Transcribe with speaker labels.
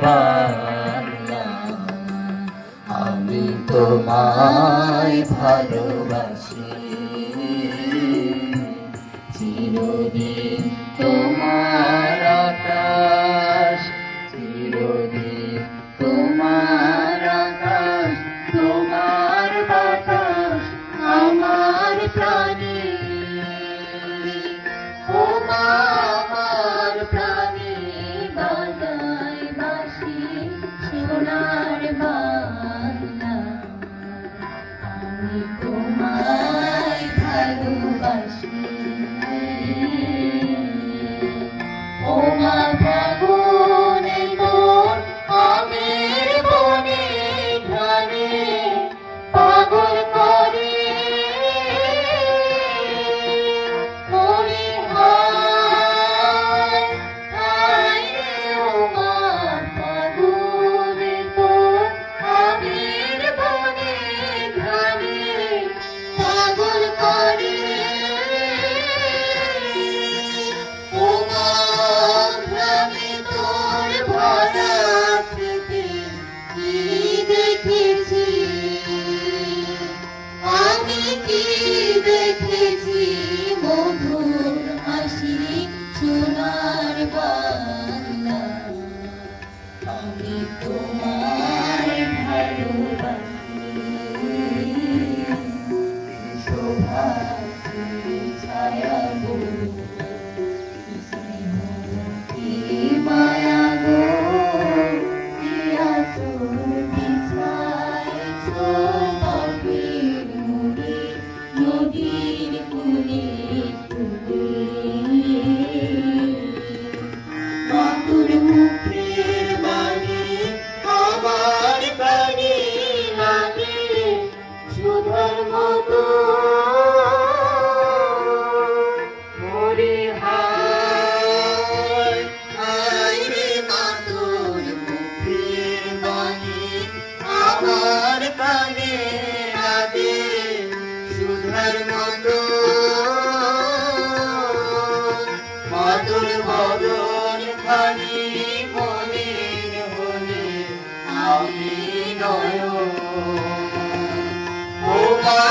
Speaker 1: বাংলা, আমি তোমায় ভালোবাসি। চিরদিন তোমার আকাশ, চিরদিন তোমার আকাশ, তোমার বাতাস আমার প্রাণে। ও মা আমার প্রাণে বাজায় বাঁশি সোনার বাংলা, আমি তোমায় ভালোবাসি। ও মা ফাগুনে তোর আমের বনে ঘানে পাগল করে মরি হায় হায় রে। ও মা ফাগুনে তোর আমের বনে ঘানে পাগল করে। ও মা গ্রামে তোর ভরা থেকে কি দেখেছি, আমি কি দেখেছি মধুর হাসি সোনার বাংলা, আমি তোমায় ভালোবাসি। শোভাশ্রী ছায়া গো, কি স্নেহ কি মায়া গো, কি আঁচল বিছাইছ পাখির মুড়ে নদীর কূলে কূলে। মাতুর মুখের বাণী আমার প্রাণে লাগে সুধার মতো। মরি হায় হায় রে। মাতুর মুখের বাণী আমার প্রাণে লাগে সুধার মতো। মাতুর বদন খানি মলিন হলে আমি নয়ন। ও মা